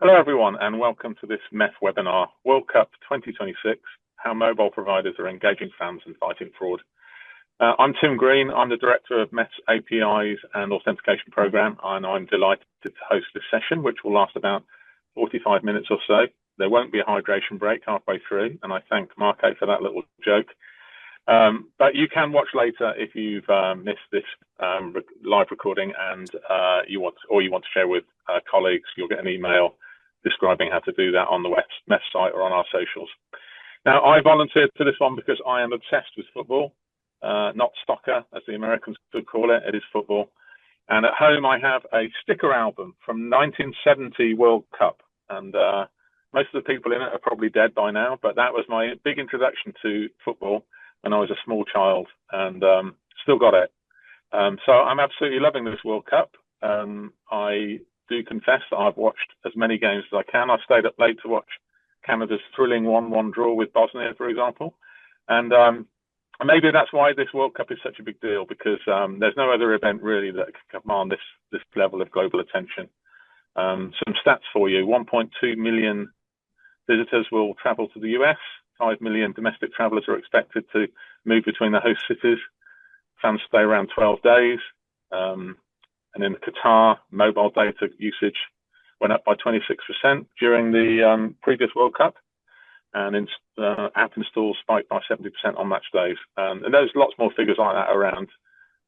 Hello, everyone, and welcome to this MEF webinar, World Cup 2026, How Mobile Providers Are Engaging Fans and Fighting Fraud. I'm Tim Green. I'm the Director of MEF's APIs and Authentication Program, and I'm delighted to host this session, which will last about 45 minutes or so. There won't be a hydration break halfway through, and I thank Marco for that little joke. But you can watch later if you've missed this live recording and you want to share with colleagues. You'll get an email describing how to do that on the MEF site or on our socials. Now, I volunteered for this one because I am obsessed with football, not soccer, as the Americans would call it. It is football. And at home, I have a sticker album from 1970 World Cup. And most of the people in it are probably dead by now, but that was my big introduction to football when I was a small child, and still got it. So I'm absolutely loving this World Cup. I do confess that I've watched as many games as I can. I stayed up late to watch Canada's thrilling 1-1 draw with Bosnia, for example. And maybe that's why this World Cup is such a big deal, because there's no other event really that can command this level of global attention. Some stats for you: 1.2 million visitors will travel to the US. 5 million domestic travellers are expected to move between the host cities. Fans stay around 12 days. And in Qatar, mobile data usage went up by 26% during the previous World Cup. And app installs spiked by 70% on match days. And there's lots more figures like that around.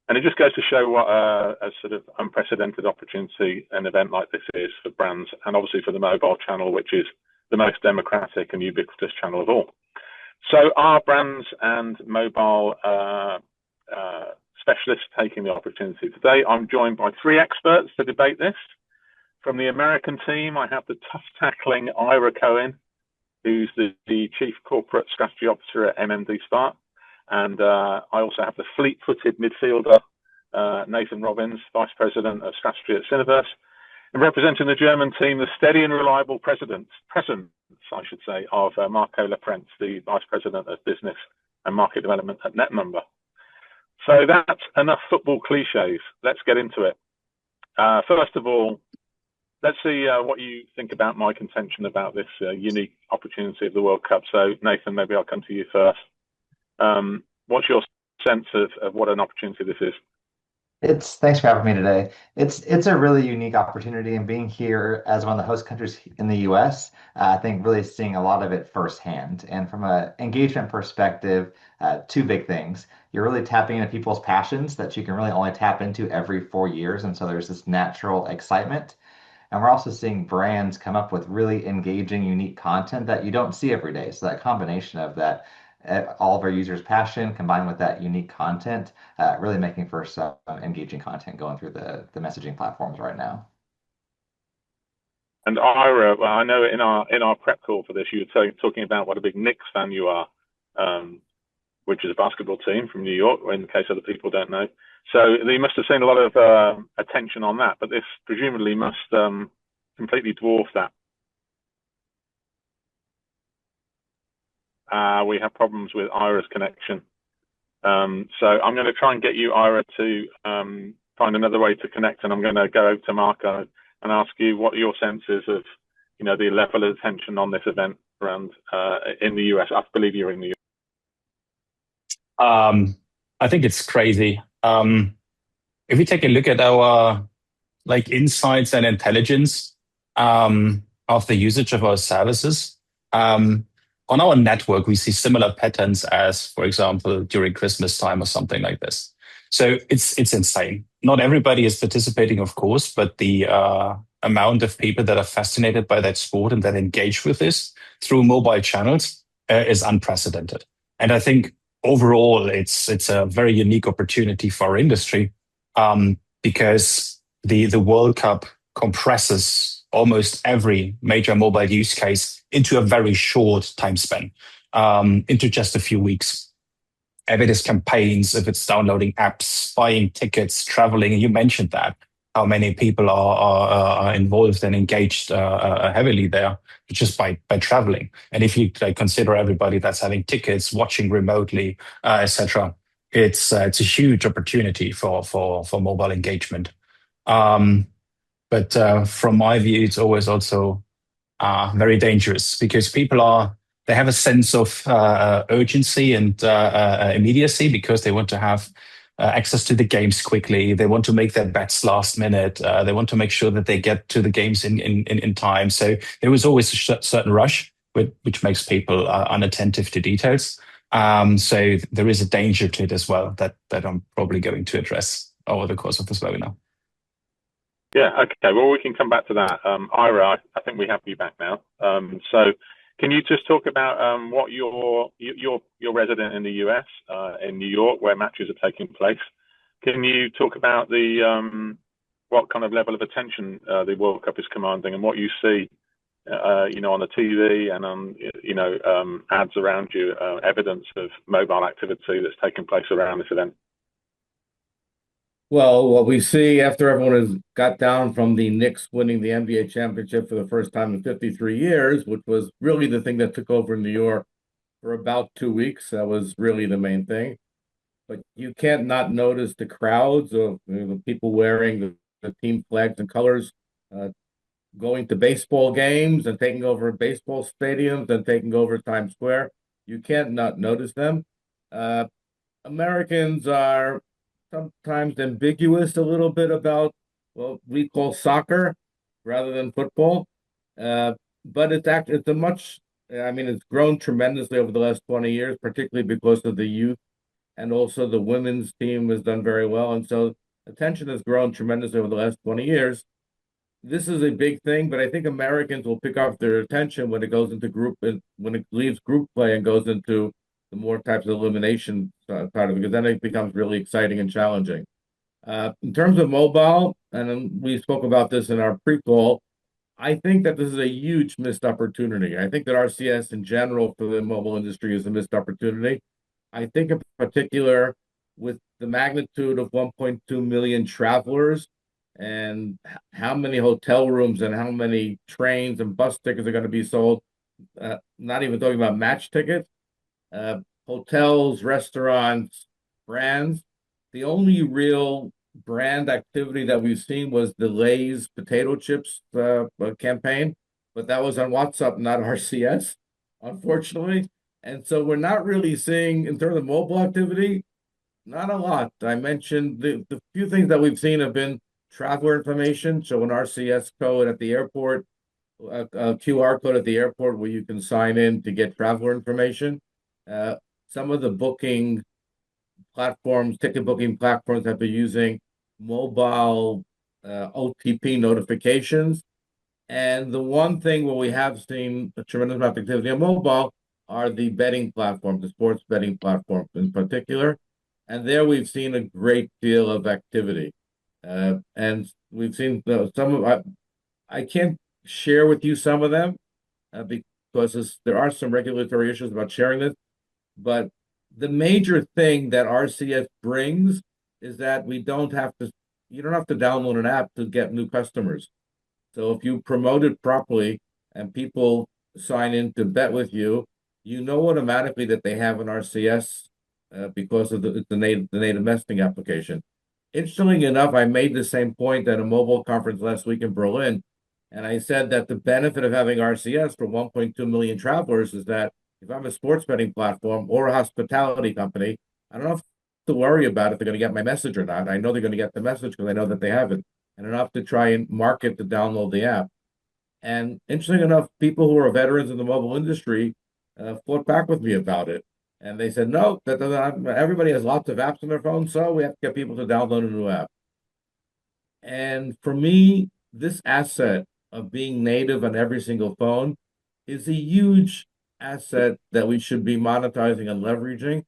And it just goes to show what a sort of unprecedented opportunity an event like this is for brands, and obviously for the mobile channel, which is the most democratic and ubiquitous channel of all. So our brands and mobile specialists taking the opportunity today. I'm joined by three experts to debate this. From the American team, I have the tough-tackling Ira Cohen, who's the Chief Corporate Strategy Officer at MMD Spark. And I also have the fleet-footed midfielder, Nathan Robbins, Vice President of Strategy at Cineverse. And representing the German team, the steady and reliable presence, I should say, of Marco Leprentz, the Vice President of Business and Market Development at NetNumber. So that's enough football cliches. Let's get into it. First of all, let's see what you think about my contention about this unique opportunity of the World Cup. So Nathan, maybe I'll come to you first. What's your sense of what an opportunity this is? Thanks for having me today. It's a really unique opportunity, and being here as one of the host countries in the US, I think really seeing a lot of it firsthand. And from an engagement perspective, two big things. You're really tapping into people's passions that you can really only tap into every 4 years, and so there's this natural excitement. And we're also seeing brands come up with really engaging, unique content that you don't see every day. So that combination of that, all of our users' passion combined with that unique content, really making for some engaging content going through the messaging platforms right now. And Ira, well, I know in our prep call for this, you were talking about what a big Knicks fan you are, which is a basketball team from New York, in case other people don't know. So you must have seen a lot of attention on that, but this presumably must completely dwarf that. We have problems with Ira's connection. So I'm going to try and get you, Ira, to find another way to connect, and I'm going to go over to Marco and ask you what your sense is of, the level of attention on this event around in the US. I believe you're in the US. I think it's crazy. If we take a look at our insights and intelligence of the usage of our services, on our network, we see similar patterns as, for example, during Christmas time or something like this. So it's insane. Not everybody is participating, of course, but the amount of people that are fascinated by that sport and that engage with this through mobile channels is unprecedented. And I think overall, it's a very unique opportunity for our industry because the World Cup compresses almost every major mobile use case into a very short time span, into just a few weeks. If it is campaigns, if it's downloading apps, buying tickets, traveling, and you mentioned that, how many people are involved and engaged heavily there just by traveling. And if you consider everybody that's having tickets, watching remotely, etc., it's a huge opportunity for mobile engagement. But from my view, it's always also very dangerous, because they have a sense of urgency and immediacy, because they want to have access to the games quickly. They want to make their bets last minute. They want to make sure that they get to the games in time. So there was always a certain rush, which makes people unattentive to details. So there is a danger to it as well that I'm probably going to address over the course of this webinar. Yeah, okay. Well, we can come back to that. Ira, I think we have you back now. So can you just talk about what you're resident in the US, in New York, where matches are taking place? Can you talk about the what kind of level of attention the World Cup is commanding, and what you see, on the TV and on ads around you, evidence of mobile activity that's taking place around this event? Well, what we see after everyone has got down from the Knicks winning the NBA championship for the first time in 53 years, which was really the thing that took over in New York for about 2 weeks. That was really the main thing. But you can't not notice the crowds of the people wearing the team flags and colors, going to baseball games and taking over baseball stadiums and taking over Times Square. You can't not notice them. Americans are sometimes ambiguous a little bit about what we call soccer rather than football. But it's grown tremendously over the last 20 years, particularly because of the youth, and also the women's team has done very well. And so attention has grown tremendously over the last 20 years. This is a big thing, but I think Americans will pick up their attention when it goes into when it leaves group play and goes into the more types of elimination side of it, because then it becomes really exciting and challenging. In terms of mobile, and we spoke about this in our pre-call, I think that this is a huge missed opportunity. I think that RCS in general for the mobile industry is a missed opportunity. I think in particular with the magnitude of 1.2 million travelers and how many hotel rooms and how many trains and bus tickets are going to be sold, not even talking about match tickets, hotels, restaurants, brands. The only real brand activity that we've seen was the Lay's potato chips campaign, but that was on WhatsApp, not RCS, unfortunately. And so we're not really seeing, in terms of mobile activity, not a lot. I mentioned the few things that we've seen have been traveler information. So an RCS code at the airport, a QR code at the airport where you can sign in to get traveler information. Some of the booking platforms, ticket booking platforms, have been using mobile OTP notifications. And the one thing where we have seen a tremendous amount of activity on mobile are the betting platforms, the sports betting platforms in particular. And there we've seen a great deal of activity. And we've seen I can't share with you some of them because there are some regulatory issues about sharing this. But the major thing that RCS brings is that you don't have to download an app to get new customers. So if you promote it properly and people sign in to bet with you, you know automatically that they have an RCS because of the native messaging application. Interestingly enough, I made the same point at a mobile conference last week in Berlin, and I said that the benefit of having RCS for 1.2 million travelers is that if I'm a sports betting platform or a hospitality company, I don't have to worry about if they're going to get my message or not. I know they're going to get the message because I know that they have it, and enough to try and market to download the app. And interesting enough, people who are veterans in the mobile industry fought back with me about it. And they said, no, everybody has lots of apps on their phone, so we have to get people to download a new app. And for me, this asset of being native on every single phone is a huge asset that we should be monetizing and leveraging.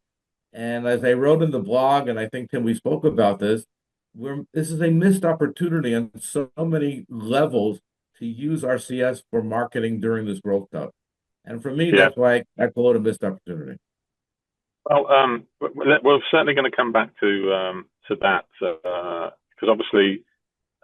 And as I wrote in the blog, and I think, Tim, we spoke about this, this is a missed opportunity on so many levels to use RCS for marketing during this World Cup. And for me, that's why I call it a missed opportunity. Well, we're certainly going to come back to that because obviously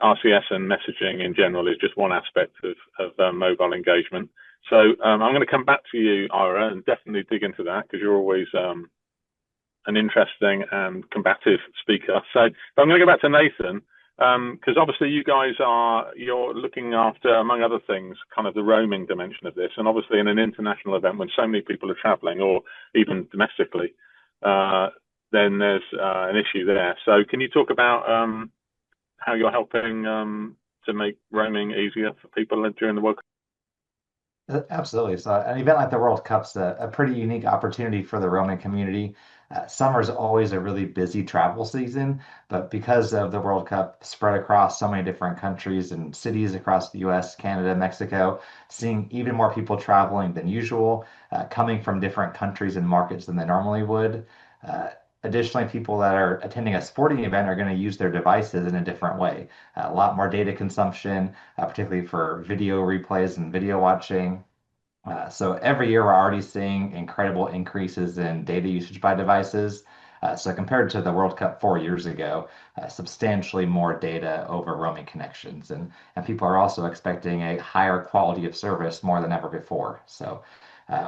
RCS and messaging in general is just one aspect of mobile engagement. So I'm going to come back to you, Ira, and definitely dig into that because you're always an interesting and combative speaker. So I'm going to go back to Nathan. Because obviously you're looking after, among other things, kind of the roaming dimension of this, and obviously in an international event when so many people are traveling, or even domestically, then there's an issue there. So can you talk about how you're helping to make roaming easier for people during the World Cup? Absolutely. So an event like the World Cup's a pretty unique opportunity for the roaming community. Summer is always a really busy travel season, but because of the World Cup spread across so many different countries and cities across the US, Canada, Mexico, seeing even more people traveling than usual, coming from different countries and markets than they normally would. Uh, Additionally, people that are attending a sporting event are going to use their devices in a different way. A lot more data consumption, particularly for video replays and video watching. So every year we're already seeing incredible increases in data usage by devices. So compared to the World Cup 4 years ago, substantially more data over roaming connections. And people are also expecting a higher quality of service more than ever before. So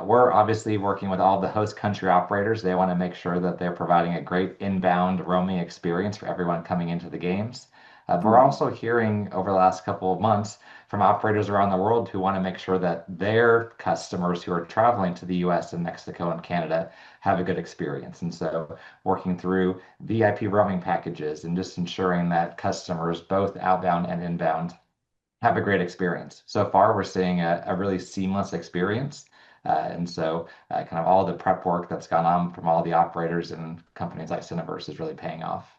we're obviously working with all the host country operators. They want to make sure that they're providing a great inbound roaming experience for everyone coming into the games. But we're also hearing over the last couple of months from operators around the world who want to make sure that their customers who are traveling to the US and Mexico and Canada have a good experience. And so working through VIP roaming packages and just ensuring that customers, both outbound and inbound, have a great experience. So far, we're seeing a really seamless experience. And so kind of all the prep work that's gone on from all the operators and companies like Cineverse is really paying off.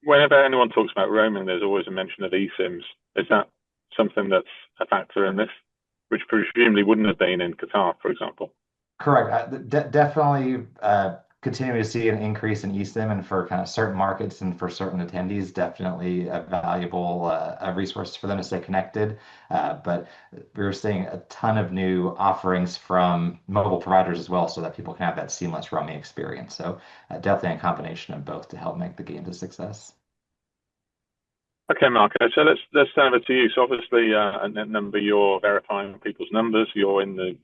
Whenever anyone talks about roaming, there's always a mention of eSIMs. Is that something that's a factor in this, which presumably wouldn't have been in Qatar, for example? Correct. Definitely continue to see an increase in eSIM, and for kind of certain markets and for certain attendees, definitely a valuable a resource for them to stay connected. But we're seeing a ton of new offerings from mobile providers as well, so that people can have that seamless roaming experience. So definitely a combination of both to help make the game a success. Okay, Marco. So let's turn over to you. So obviously, a net number, you're verifying people's numbers. You're in the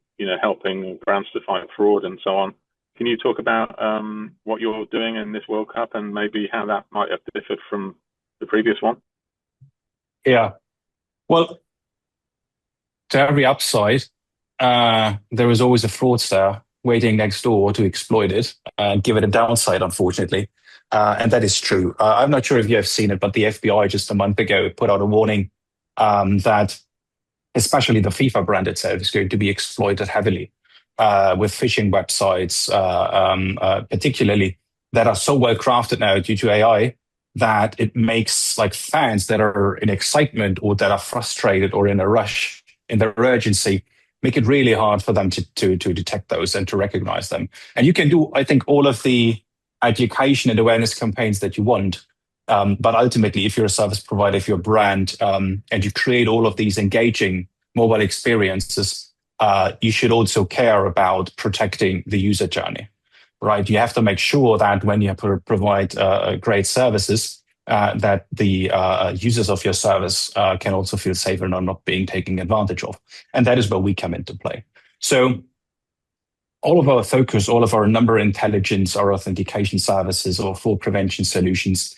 helping brands to fight fraud and so on. Can you talk about what you're doing in this World Cup and maybe how that might have differed from the previous one? Yeah. Well, to every upside, there is always a fraudster waiting next door to exploit it and give it a downside, unfortunately. And that is true. I'm not sure if you have seen it, but the FBI just a month ago put out a warning that especially the FIFA brand itself is going to be exploited heavily with phishing websites, particularly that are so well crafted now due to AI that it makes like fans that are in excitement or that are frustrated or in a rush, in their urgency, make it really hard for them to detect those and to recognize them. And you can do, I think, all of the education and awareness campaigns that you want. But ultimately, if you're a service provider, if you're a brand, and you create all of these engaging mobile experiences, you should also care about protecting the user journey, right? You have to make sure that when you provide great services, that the users of your service can also feel safer and are not being taken advantage of. And that is where we come into play. So all of our focus, all of our number intelligence, our authentication services, or fraud prevention solutions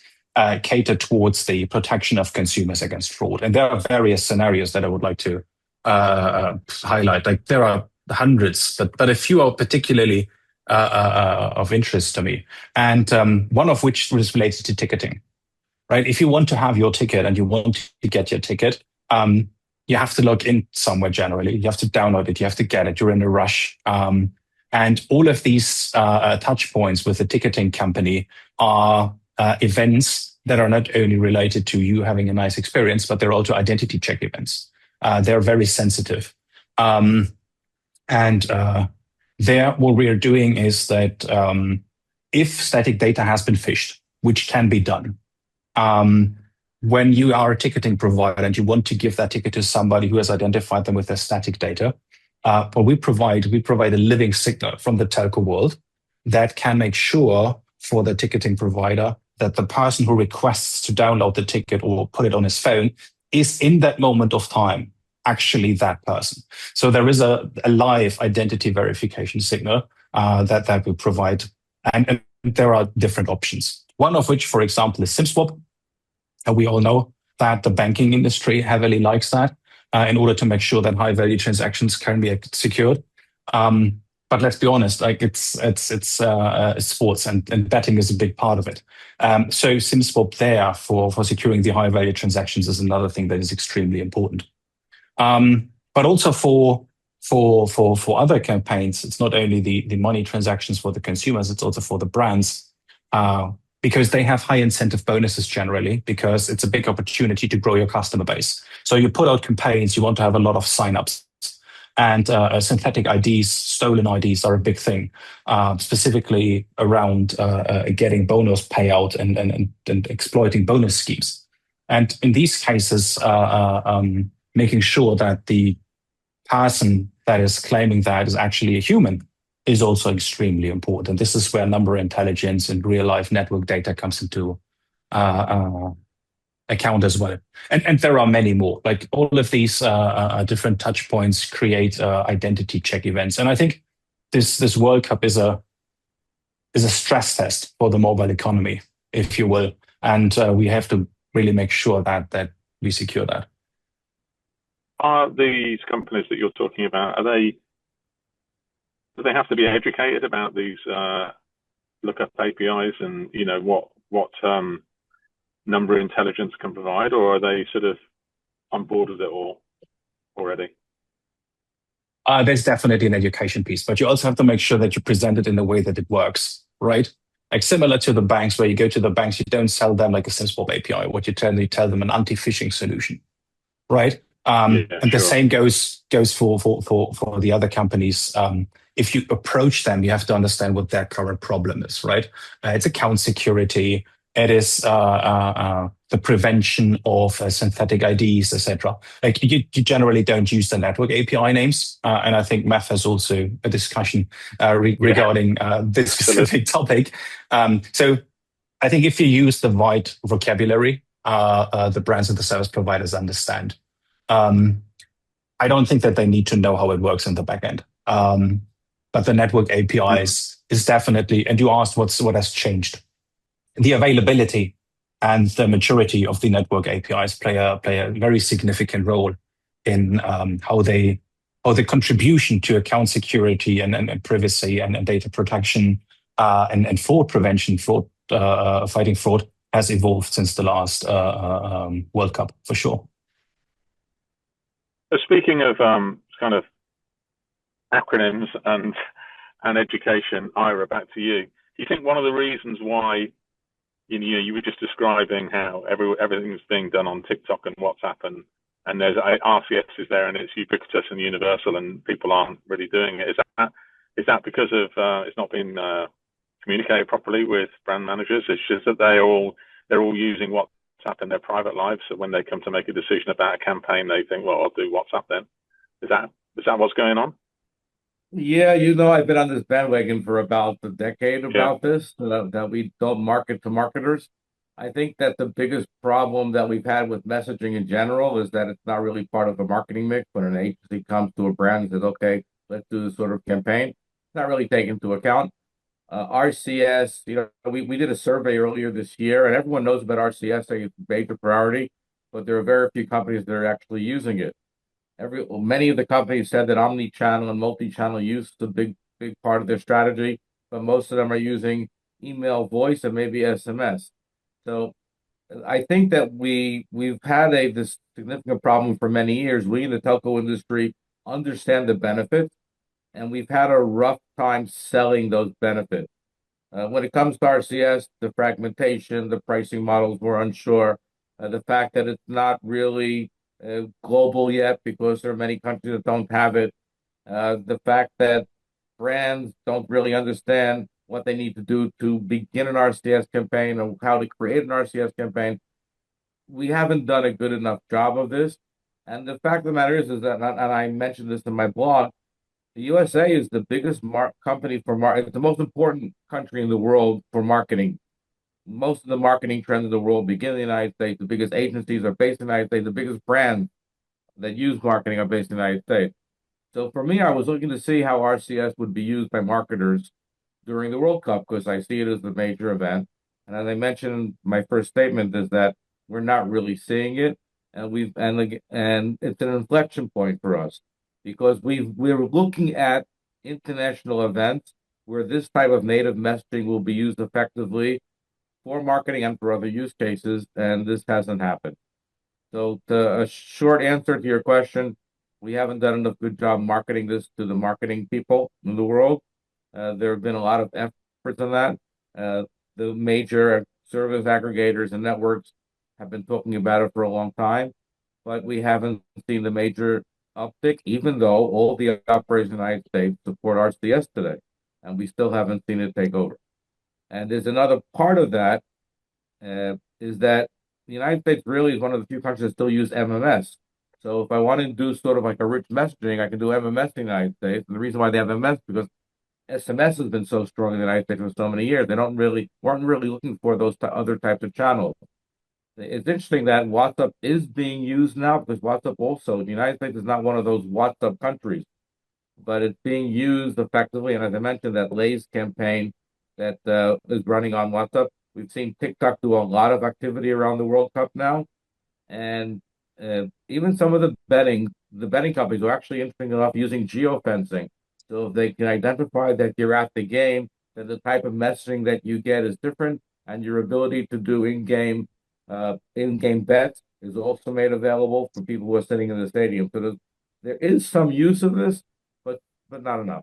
cater towards the protection of consumers against fraud. And there are various scenarios that I would like to highlight. Like there are hundreds, but a few are particularly of interest to me. And one of which was related to ticketing, right? If you want to have your ticket and you want to get your ticket, you have to log in somewhere generally. You have to download it. You have to get it. You're in a rush. And all of these touch points with the ticketing company are events that are not only related to you having a nice experience, but they're also identity check events. They're very sensitive. And there, what we are doing is that if static data has been phished, which can be done, when you are a ticketing provider and you want to give that ticket to somebody who has identified them with their static data, what we provide a living signal from the telco world that can make sure for the ticketing provider that the person who requests to download the ticket or put it on his phone is in that moment of time actually that person. So there is a live identity verification signal that we provide. And there are different options. One of which, for example, is SIM swap. And we all know that the banking industry heavily likes that in order to make sure that high value transactions can be secured. But let's be honest, like it's sports, and betting is a big part of it. So SimSwap there for securing the high value transactions is another thing that is extremely important. But also for other campaigns, it's not only the money transactions for the consumers, it's also for the brands, because they have high incentive bonuses generally, because it's a big opportunity to grow your customer base. So you put out campaigns, you want to have a lot of signups. And synthetic IDs, stolen IDs are a big thing, specifically around getting bonus payout and exploiting bonus schemes. And in these cases, making sure that the person that is claiming that is actually a human is also extremely important. And this is where number intelligence and real life network data comes into account as well. And there are many more. Like all of these different touch points create identity check events. And I think this World Cup is a stress test for the mobile economy, if you will. And we have to really make sure that we secure that. Are these companies that you're talking about, do they have to be educated about these lookup APIs and what number intelligence can provide, or are they sort of on board with it all already? There's definitely an education piece, but you also have to make sure that you present it in a way that it works, right? Like similar to the banks, where you go to the banks, you don't sell them like a SimSwap API. What you tell them an anti-phishing solution, right? And the same goes for the other companies. If you approach them, you have to understand what their current problem is, right? It's account security. It is the prevention of synthetic IDs, etc. Like you generally don't use the network API names, and I think Matt has also a discussion regarding this specific topic. So I think if you use the right vocabulary, the brands and the service providers understand. I don't think that they need to know how it works in the back end. But the network APIs is definitely, and you asked what has changed. The availability and the maturity of the network APIs play a very significant role in how the contribution to account security and privacy and data protection and fraud prevention, fighting fraud has evolved since the last World Cup, for sure. Speaking of kind of acronyms and education, Ira, back to you. Do you think one of the reasons why you were just describing how everything's being done on TikTok and WhatsApp and there's RCS is there and it's ubiquitous and universal and people aren't really doing it? Is that because of it's not been communicated properly with brand managers? It's just that they're all using WhatsApp in their private lives, so when they come to make a decision about a campaign, they think, well, I'll do WhatsApp then. Is that what's going on? Yeah, I've been on this bandwagon for about a decade about this, that we don't market to marketers. I think that the biggest problem that we've had with messaging in general is that it's not really part of the marketing mix. When an agency comes to a brand and says, okay, let's do this sort of campaign, it's not really taken into account. RCS, we did a survey earlier this year, and everyone knows about RCS, saying it's a major priority, but there are very few companies that are actually using it. Many of the companies said that omni-channel and multi-channel use is a big part of their strategy, but most of them are using email, voice, and maybe SMS. So I think that we've had this significant problem for many years. We in the telco industry understand the benefits, and we've had a rough time selling those benefits. When it comes to RCS, the fragmentation, the pricing models were unsure, the fact that it's not really global yet because there are many countries that don't have it. The fact that brands don't really understand what they need to do to begin an RCS campaign or how to create an RCS campaign. We haven't done a good enough job of this. And the fact of the matter is that, and I mentioned this in my blog, the USA is the biggest company for it's the most important country in the world for marketing. Most of the marketing trends in the world begin in the United States. The biggest agencies are based in the United States. The biggest brands that use marketing are based in the United States. So for me, I was looking to see how RCS would be used by marketers during the World Cup, because I see it as a major event. And as I mentioned in my first statement, is that we're not really seeing it, and it's an inflection point for us because we're looking at international events where this type of native messaging will be used effectively for marketing and for other use cases, and this hasn't happened. So, a short answer to your question, we haven't done enough good job marketing this to the marketing people in the world. There have been a lot of efforts on that. Uh, the major service aggregators and networks have been talking about it for a long time, but we haven't seen the major uptick, even though all the operators in the United States support RCS today, and we still haven't seen it take over. And there's another part of that is that the United States really is one of the few countries that still use MMS. So if I want to do sort of like a rich messaging, I can do MMS in the United States. And the reason why they have MMS is because SMS has been so strong in the United States for so many years. They weren't really looking for those other types of channels. It's interesting that WhatsApp is being used now because WhatsApp also, the United States is not one of those WhatsApp countries, but it's being used effectively. And as I mentioned, that Lay's campaign that is running on WhatsApp, we've seen TikTok do a lot of activity around the World Cup now, and even some of the betting companies are actually interesting enough using geofencing. So if they can identify that you're at the game, then the type of messaging that you get is different, and your ability to do in-game bets is also made available for people who are sitting in the stadium. So there is some use of this, but not enough.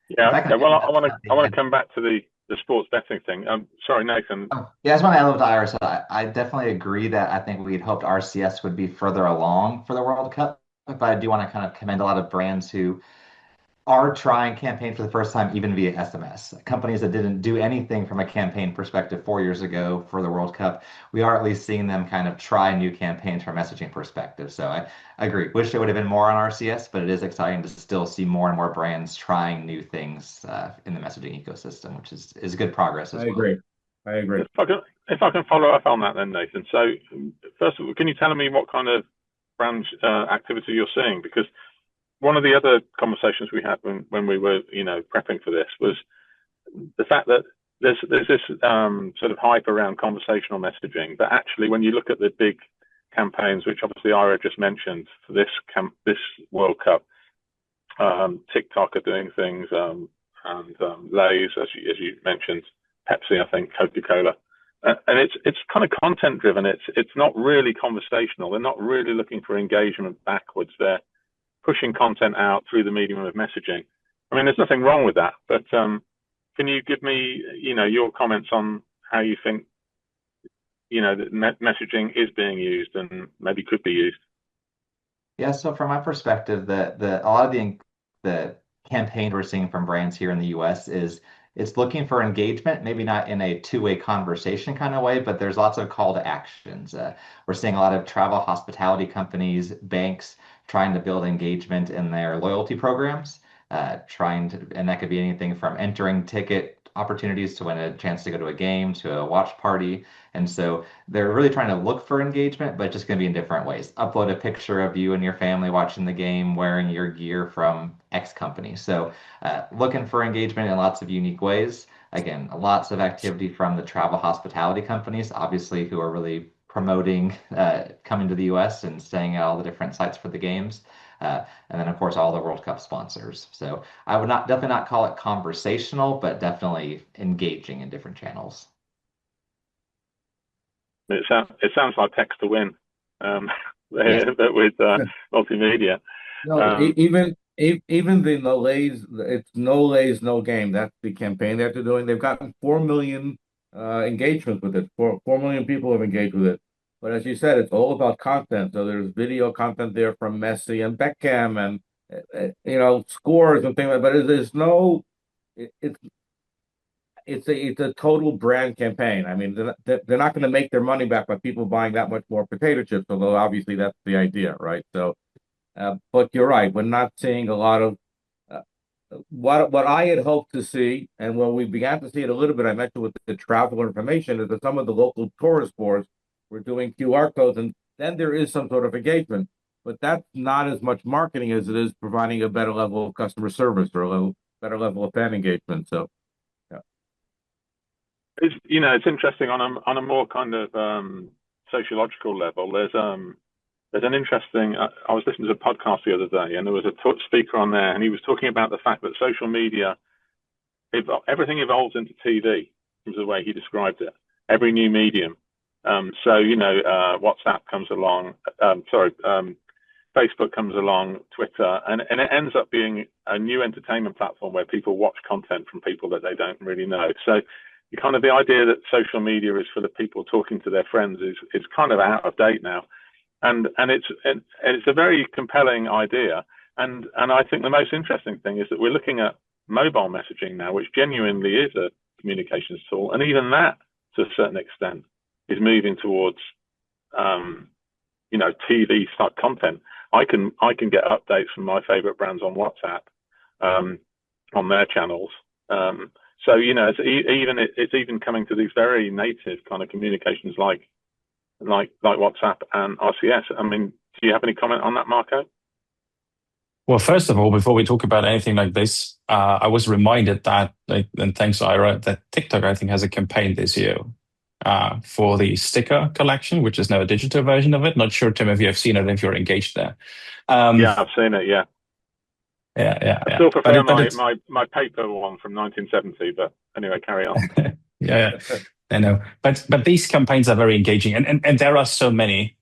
Yeah. If I can Okay. Well, add I want something, to come back to the sports betting thing. Sorry, Nathan. yeah, I just want to add a little to Iris. I definitely agree that I think we'd hoped RCS would be further along for the World Cup, but I do want to kind of commend a lot of brands who are trying campaign for the first time, even via SMS. Companies that didn't do anything from a campaign perspective 4 years ago for the World Cup, we are at least seeing them kind of try new campaigns from a messaging perspective. So I agree. Wish it would have been more on RCS, but it is exciting to still see more and more brands trying new things in the messaging ecosystem, which is good progress as I well. agree. I agree. If I can follow up on that, then Nathan. So, first of all, can you tell me what kind of brand activity you're seeing? Because one of the other conversations we had when we were, prepping for this was the fact that there's this sort of hype around conversational messaging, but actually, when you look at the big campaigns, which obviously Ira just mentioned for this World Cup, TikTok are doing things, and Lay's, as you mentioned, Pepsi, I think, Coca-Cola. And it's kind of content driven. It's not really conversational. They're not really looking for engagement backwards. They're pushing content out through the medium of messaging. I mean, there's nothing wrong with that, but can you give me, your comments on how you think, that messaging is being used and maybe could be used? Yeah, so from my perspective, a lot of the campaign we're seeing from brands here in the US is it's looking for engagement, maybe not in a two-way conversation kind of way, but there's lots of call to actions. We're seeing a lot of travel hospitality companies, banks trying to build engagement in their loyalty programs, and that could be anything from entering ticket opportunities to win a chance to go to a game, to a watch party. And so they're really trying to look for engagement, but just going to be in different ways. Upload a picture of you and your family watching the game wearing your gear from X company. So looking for engagement in lots of unique ways. Again, lots of activity from the travel hospitality companies, obviously, who are really promoting coming to the US and staying at all the different sites for the games. And then, of course, all the World Cup sponsors. So I would definitely not call it conversational, but definitely engaging in different channels. It sounds like text to win, Yes. but with multimedia. No, even the no lays, it's no lays, no game. That's the campaign that they're doing. They've gotten 4 million engagements with it. 4 million people have engaged with it. But as you said, it's all about content. So there's video content there from Messi and Beckham and scores and things like. But there's no, it, it's a total brand campaign. I mean, they're not going to make their money back by people buying that much more potato chips. Although obviously that's the idea, right? So. But you're right. We're not seeing a lot of uh, what I had hoped to see, and when we began to see it a little bit, I mentioned with the travel information, is that some of the local tourist boards were doing QR codes, and then there is some sort of engagement. But that's not as much marketing as it is providing a better level of customer service or better level of fan engagement. So, yeah. it's interesting on a more kind of sociological level. There's an interesting. I was listening to a podcast the other day, and there was a speaker on there, and he was talking about the fact that social media, everything evolves into TV, is the way he described it. Every new medium. WhatsApp comes along. Facebook comes along, Twitter, and it ends up being a new entertainment platform where people watch content from people that they don't really know. So kind of the idea that social media is for the people talking to their friends is kind of out of date now. And it's a very compelling idea. And I think the most interesting thing is that we're looking at mobile messaging now, which genuinely is a communications tool. And even that, to a certain extent, is moving towards TV type content. I can get updates from my favorite brands on WhatsApp, on their channels. It's even coming to these very native kind of communications like WhatsApp and RCS. I mean, do you have any comment on that, Marco? Well, first of all, before we talk about anything like this, I was reminded that, and thanks, Ira, that TikTok, I think, has a campaign this year for the sticker collection, which is now a digital version of it. Not sure, Tim, if you have seen it, if you're engaged there. Yeah, I've seen it, yeah. I still prefer my paper one from 1970, but anyway, carry on. Yeah, I know. But these campaigns are very engaging, and there are so many.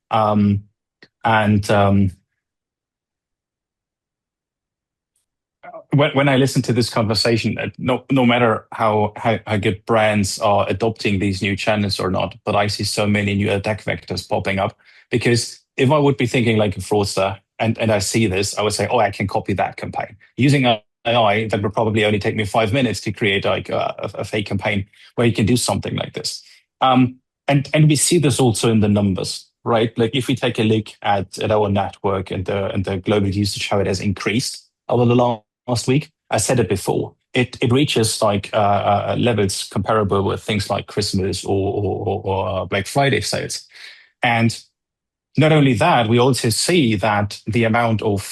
When I listen to this conversation, no matter how good brands are adopting these new channels or not, but I see so many new attack vectors popping up. Because if I would be thinking like a fraudster and I see this, I would say, oh, I can copy that campaign. Using AI, that would probably only take me 5 minutes to create like a fake campaign where you can do something like this. And we see this also in the numbers, right? Like if we take a look at our network and the global usage, how it has increased over the last week. I said it before. It reaches like levels comparable with things like Christmas or Black Friday sales. And not only that, we also see that the amount of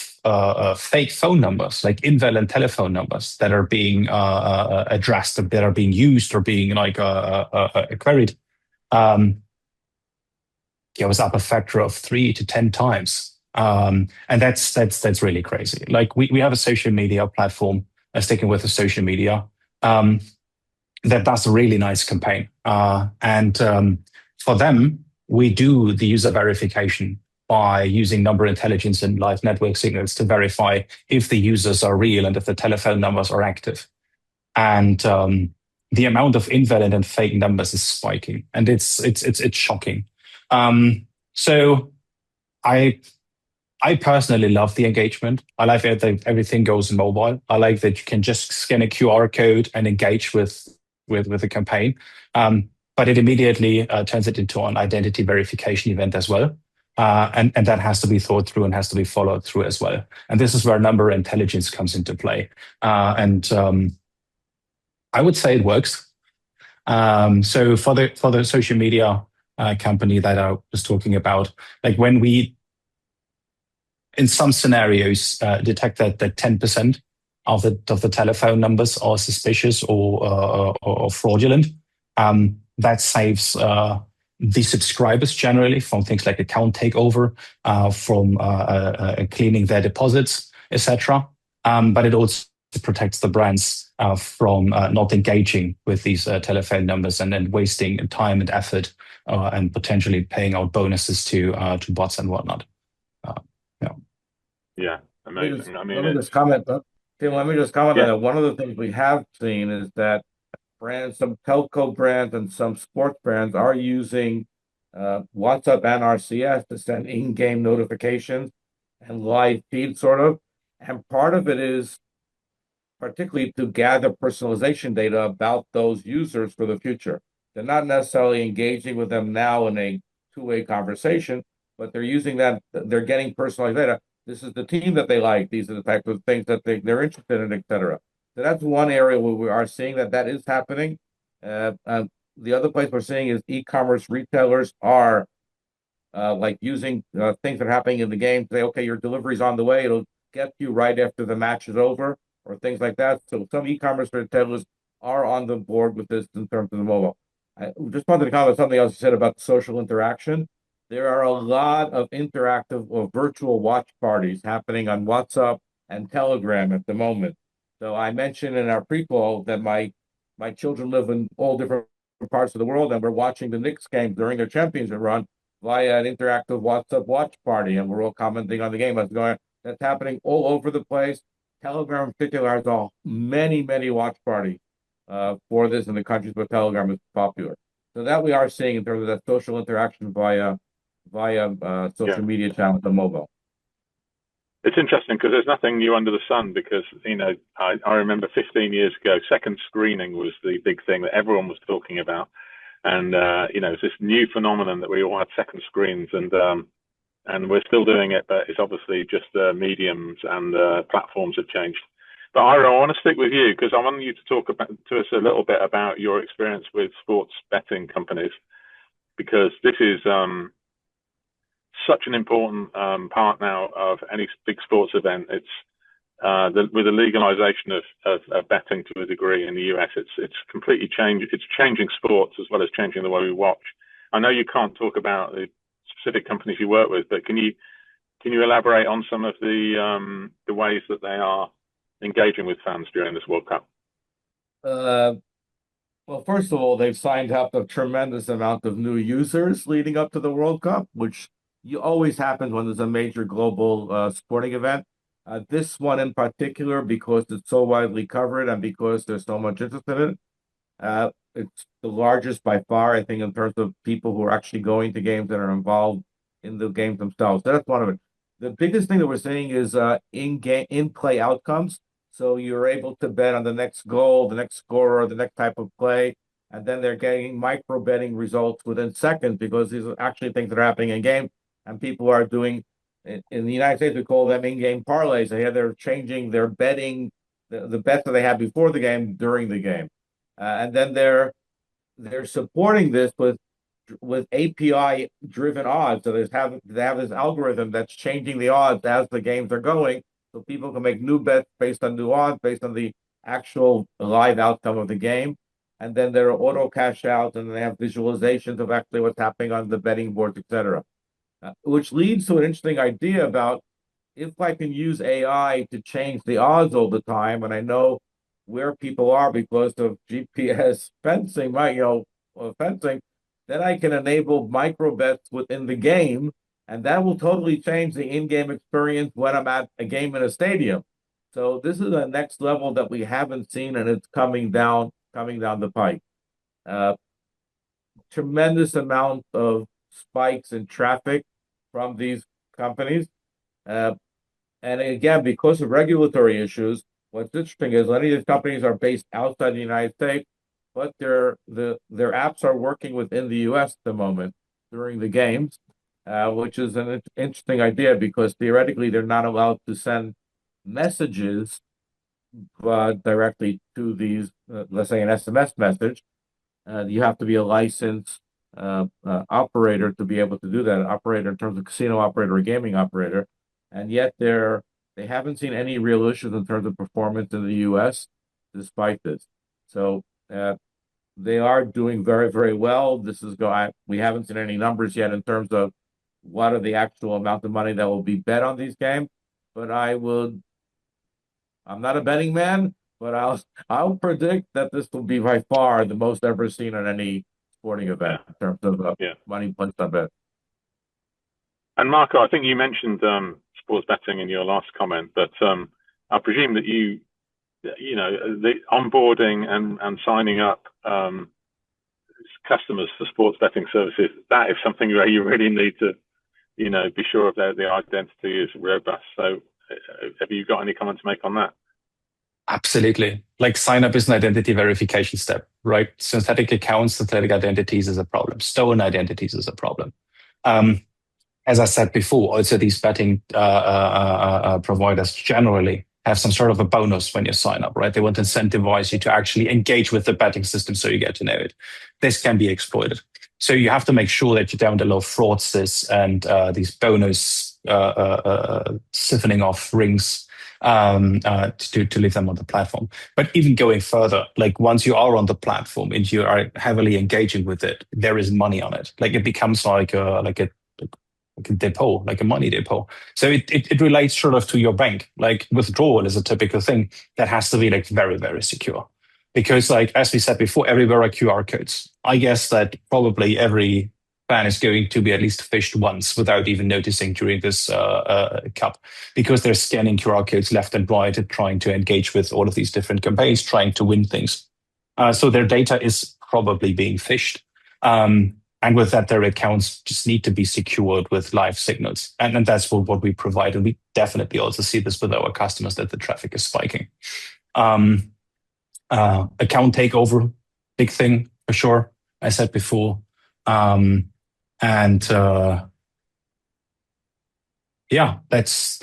fake phone numbers, like invalid telephone numbers that are being addressed, that are being used or being like queried, it was up a factor of 3 to 10 times. And that's really crazy. Like we have a social media platform, sticking with the social media, that does a really nice campaign. And for them, we do the user verification by using number intelligence and live network signals to verify if the users are real and if the telephone numbers are active. And the amount of invalid and fake numbers is spiking, and it's shocking. So I personally love the engagement. I like that everything goes mobile. I like that you can just scan a QR code and engage with the campaign. But it immediately turns it into an identity verification event as well. And that has to be thought through and has to be followed through as well. And this is where number intelligence comes into play. I would say it works. So for the social media company that I was talking about, like when we in some scenarios detect that 10% of the telephone numbers are suspicious or fraudulent, that saves the subscribers generally from things like account takeover, from cleaning their deposits, etc. But it also protects the brands from not engaging with these telephone numbers and then wasting time and effort and potentially paying out bonuses to bots and whatnot. Yeah, amazing. Let me just comment on that. One of the things we have seen is that brands, some telco brands and some sports brands are using WhatsApp and RCS to send in-game notifications and live feed sort of. And part of it is particularly to gather personalization data about those users for the future. They're not necessarily engaging with them now in a two-way conversation, but they're using that, they're getting personalized data. This is the team that they like. These are the type of things that they're interested in, etc. So that's one area where we are seeing that is happening. The other place we're seeing is e-commerce retailers are like using things that are happening in the game to say, okay, your delivery's on the way. It'll get you right after the match is over, or things like that. So some e-commerce retailers are on the board with this in terms of the mobile. I just wanted to comment something else you said about social interaction. There are a lot of interactive or virtual watch parties happening on WhatsApp and Telegram at the moment. So I mentioned in our pre-call that my children live in all different parts of the world, and we're watching the Knicks game during their championship run via an interactive WhatsApp watch party, and we're all commenting on the game that's going. That's happening all over the place. Telegram in particular has many watch parties for this in the countries where Telegram is popular. So that we are seeing in terms of that social interaction via social media channels and mobile. It's interesting because there's nothing new under the sun because, I remember 15 years ago, second screening was the big thing that everyone was talking about. And, it's this new phenomenon that we all have second screens and we're still doing it, but it's obviously just the mediums and the platforms have changed. But Ira, I want to stick with you because I want you to talk to us a little bit about your experience with sports betting companies, because this is such an important part now of any big sports event. It's with the legalization of betting to a degree in the US, it's completely changed. It's changing sports as well as changing the way we watch. I know you can't talk about the specific companies you work with, but can you elaborate on some of the ways that they are engaging with fans during this World Cup? Well, first of all, they've signed up a tremendous amount of new users leading up to the World Cup, which always happens when there's a major global sporting event. This one in particular, because it's so widely covered and because there's so much interest in it, it's the largest by far, I think, in terms of people who are actually going to games and are involved in the games themselves. So that's one of it. The biggest thing that we're seeing is in-play outcomes. So you're able to bet on the next goal, the next scorer, the next type of play, and then they're getting micro betting results within seconds because these are actually things that are happening in game, and people are doing. In the United States, we call them in-game parlays. They're changing their betting, the bets that they had before the game during the game, and then they're supporting this with API driven odds. So they have this algorithm that's changing the odds as the games are going, so people can make new bets based on new odds, based on the actual live outcome of the game. And then there are auto cash outs, and they have visualizations of actually what's happening on the betting boards, etc. Which leads to an interesting idea about if I can use AI to change the odds all the time, and I know where people are because of GPS fencing, fencing, then I can enable micro bets within the game, and that will totally change the in-game experience when I'm at a game in a stadium. So this is a next level that we haven't seen, and it's coming down the pike. Tremendous amount of spikes in traffic from these companies. And again, because of regulatory issues, what's interesting is many of these companies are based outside the United States, but their apps are working within the US at the moment during the games, which is an interesting idea because theoretically they're not allowed to send messages directly to these, let's say an SMS message. You have to be a licensed operator to be able to do that, an operator in terms of casino operator or gaming operator, and yet they haven't seen any real issues in terms of performance in the US despite this. So they are doing very, very well. We haven't seen any numbers yet in terms of what are the actual amount of money that will be bet on these games, but I'm not a betting man, but I'll predict that this will be by far the most ever seen on any sporting event in terms of money placed on bet. And Marco, I think you mentioned sports betting in your last comment, but I presume that the onboarding and signing up customers for sports betting services, that is something where you really need to, be sure of the identity is robust. So have you got any comment to make on that? Absolutely. Like sign up is an identity verification step, right? Synthetic accounts, synthetic identities is a problem. Stolen identities is a problem. As I said before, also these betting providers generally have some sort of a bonus when you sign up, right? They want to incentivize you to actually engage with the betting system so you get to know it. This can be exploited. So you have to make sure that you don't allow fraudsters and these bonus siphoning off rings to leave them on the platform. But even going further, like once you are on the platform and you are heavily engaging with it, there is money on it. Like it becomes like a depot, like a money depot. So it relates sort of to your bank. Like withdrawal is a typical thing that has to be like very, very secure. Because like as we said before, everywhere are QR codes. I guess that probably every fan is going to be at least fished once without even noticing during this cup, because they're scanning QR codes left and right and trying to engage with all of these different campaigns, trying to win things. So their data is probably being fished. And with that, their accounts just need to be secured with live signals. And that's what we provide. And we definitely also see this with our customers, that the traffic is spiking. Account takeover, big thing for sure. I said before. And yeah, that's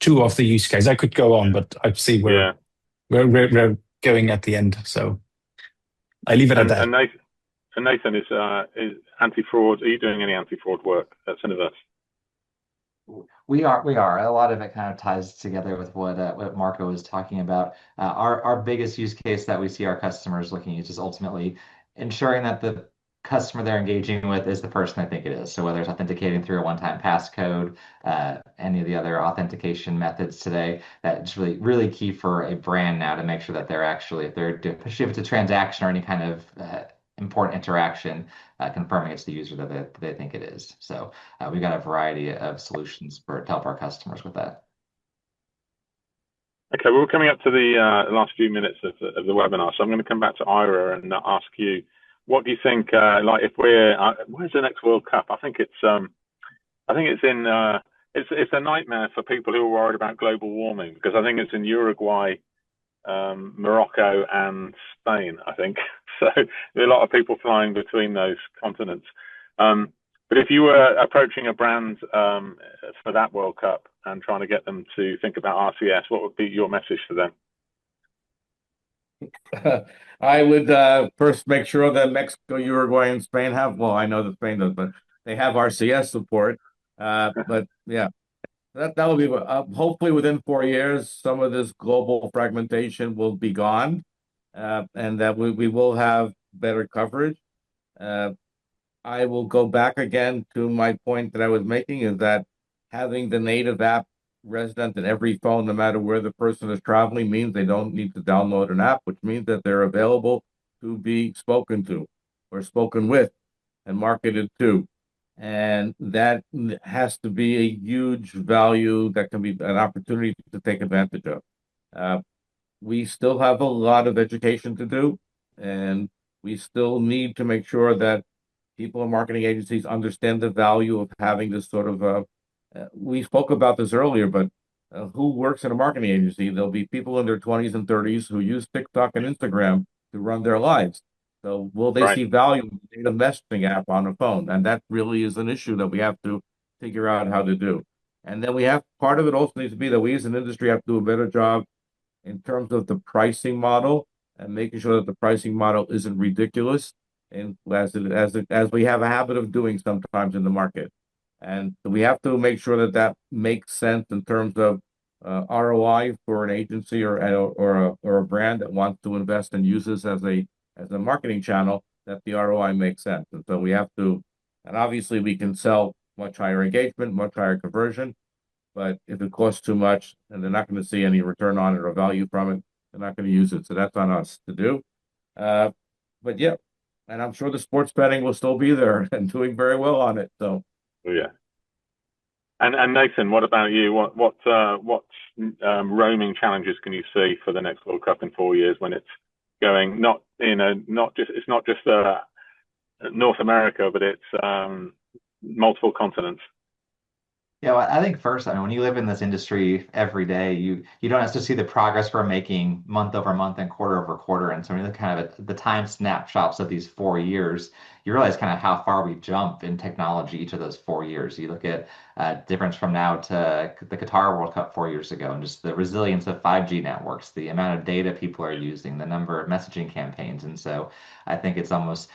two of the use cases. I could go on, but I see we're going at the end, so I leave it at that. And Nathan, is anti-fraud? Are you doing any anti-fraud work at Cineverse? We are. A lot of it kind of ties together with what Marco was talking about. Our biggest use case that we see our customers looking at is just ultimately ensuring that the customer they're engaging with is the person they think it is. So whether it's authenticating through a one-time passcode, any of the other authentication methods today, that's really, really key for a brand now to make sure that they're actually, especially if it's a transaction or any kind of important interaction, confirming it's the user that they think it is. So we've got a variety of solutions to help our customers with that. Okay, well, we're coming up to the last few minutes of the webinar, so I'm going to come back to Ira and ask you, what do you think? Like, if we're where's the next World Cup? I think it's a nightmare for people who are worried about global warming, because I think it's in Uruguay, Morocco, and Spain, I think. So there are a lot of people flying between those continents. But if you were approaching a brand for that World Cup and trying to get them to think about RCS, what would be your message to them? I would first make sure that Mexico, Uruguay, and Spain have, well, I know that Spain does, but they have RCS support. But yeah, that will be hopefully within 4 years, some of this global fragmentation will be gone, and that we will have better coverage. I will go back again to my point that I was making, is that having the native app resident in every phone, no matter where the person is traveling, means they don't need to download an app, which means that they're available to be spoken to or spoken with and marketed to. And that has to be a huge value that can be an opportunity to take advantage of. We still have a lot of education to do, and we still need to make sure that people in marketing agencies understand the value of having this sort of we spoke about this earlier, but who works in a marketing agency? There'll be people in their 20s and 30s who use TikTok and Instagram to run their lives. So will they see value in a messaging app on a phone? And that really is an issue that we have to figure out how to do. And then part of it also needs to be that we as an industry have to do a better job in terms of the pricing model and making sure that the pricing model isn't ridiculous, and as we have a habit of doing sometimes in the market. And we have to make sure that makes sense in terms of ROI for an agency or a brand that wants to invest and use this as a marketing channel, that the ROI makes sense. And so we have to, and obviously we can sell much higher engagement, much higher conversion, but if it costs too much and they're not going to see any return on it or value from it, they're not going to use it. So that's on us to do. But yeah, and I'm sure the sports betting will still be there and doing very well on it. So yeah. And Nathan, what about you? What roaming challenges can you see for the next World Cup in 4 years, when it's going it's not just North America, but it's multiple continents? Yeah, well, I think first, I mean, when you live in this industry every day, you don't necessarily see the progress we're making month over month and quarter over quarter. And so when you look kind of at the time snapshots of these 4 years, you realize kind of how far we jump in technology each of those 4 years. You look at difference from now to the Qatar World Cup 4 years ago, and just the resilience of 5G networks, the amount of data people are using, the number of messaging campaigns. And so I think it's almost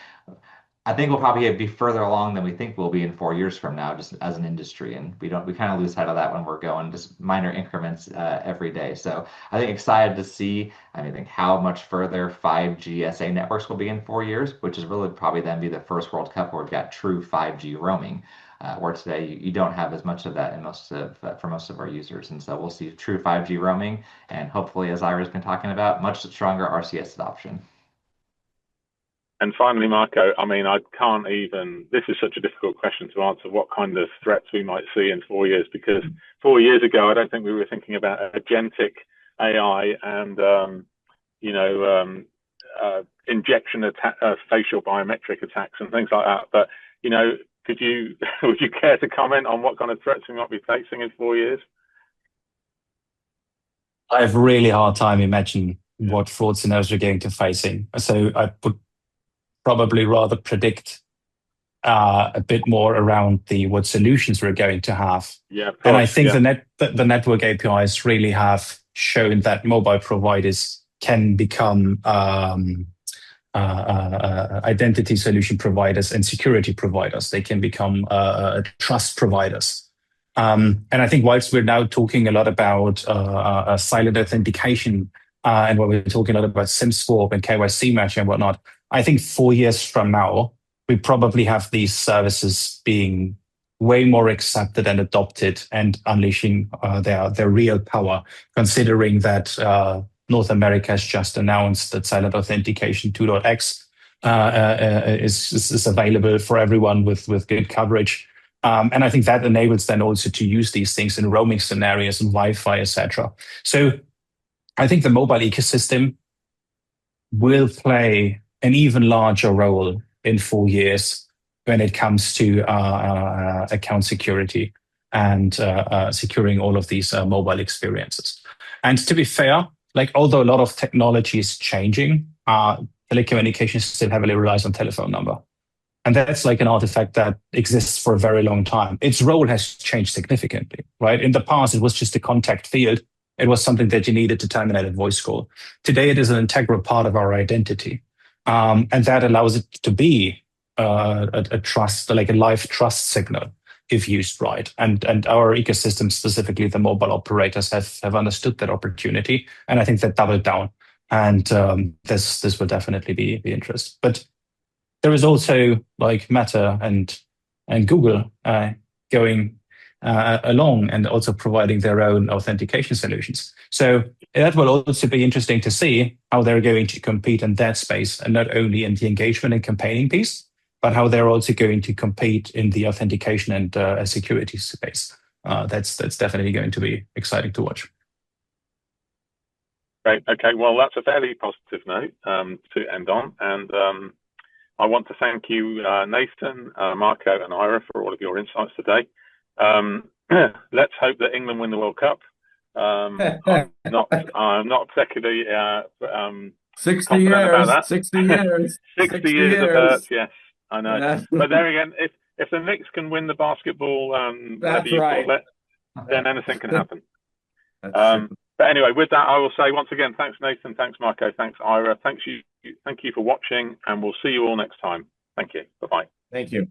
I think we'll probably be further along than we think we'll be in 4 years from now, just as an industry. And we kind of lose sight of that when we're going just minor increments every day. So I think excited to see, I think how much further 5G SA networks will be in 4 years, which is really probably then be the first World Cup where we've got true 5G roaming. Where today you don't have as much of that in for most of our users. And so we'll see true 5G roaming and hopefully, as Ira's been talking about, much stronger RCS adoption. And finally, Marco, I mean, I can't even, this is such a difficult question to answer, what kind of threats we might see in 4 years, because 4 years ago, I don't think we were thinking about agentic AI and, injection facial biometric attacks and things like that. But, would you care to comment on what kind of threats we might be facing in 4 years? I have a really hard time imagining what fraud scenarios we're going to facing. So I would probably rather predict a bit more around what solutions we're going to have. Yeah, of course, and I think the network APIs really have shown that mobile providers can become identity solution providers and security providers. They can become trust providers. And I think whilst we're now talking a lot about silent authentication and when we're talking a lot about SIM swap and KYC matching and whatnot, I think 4 years from now, we probably have these services being way more accepted and adopted and unleashing their real power, considering that North America has just announced that silent authentication 2.x is available for everyone with good coverage. And I think that enables then also to use these things in roaming scenarios and Wi-Fi, etc. So I think the mobile ecosystem will play an even larger role in 4 years when it comes to account security and securing all of these mobile experiences. And to be fair, although a lot of technology is changing, telecommunications still heavily relies on telephone number. And that's an artifact that exists for a very long time. Its role has changed significantly, right? In the past, it was just a contact field. It was something that you needed to terminate a voice call. Today, it is an integral part of our identity. And that allows it to be a trust, like a live trust signal, if used right. And our ecosystem, specifically the mobile operators, have understood that opportunity. And I think they doubled down. And this will definitely be interest. But there is also Meta and Google going along and also providing their own authentication solutions. So that will also be interesting to see how they're going to compete in that space, and not only in the engagement and campaigning piece, but how they're also going to compete in the authentication and security space. That's definitely going to be exciting to watch. Great. Okay. Well, that's a fairly positive note to end on. And I want to thank you, Nathan, Marco, and Ira, for all of your insights today. Let's hope that England win the World Cup. I'm not particularly 60 years about that. 60 years 60 years of hurt, yes, I know. But there again, if the Knicks can win the basketball, that's right, then anything can happen. But anyway, with that, I will say once again, thanks Nathan, thanks Marco, thanks Ira, thank you for watching, and we'll see you all next time. Thank you. Bye-bye. Thank you.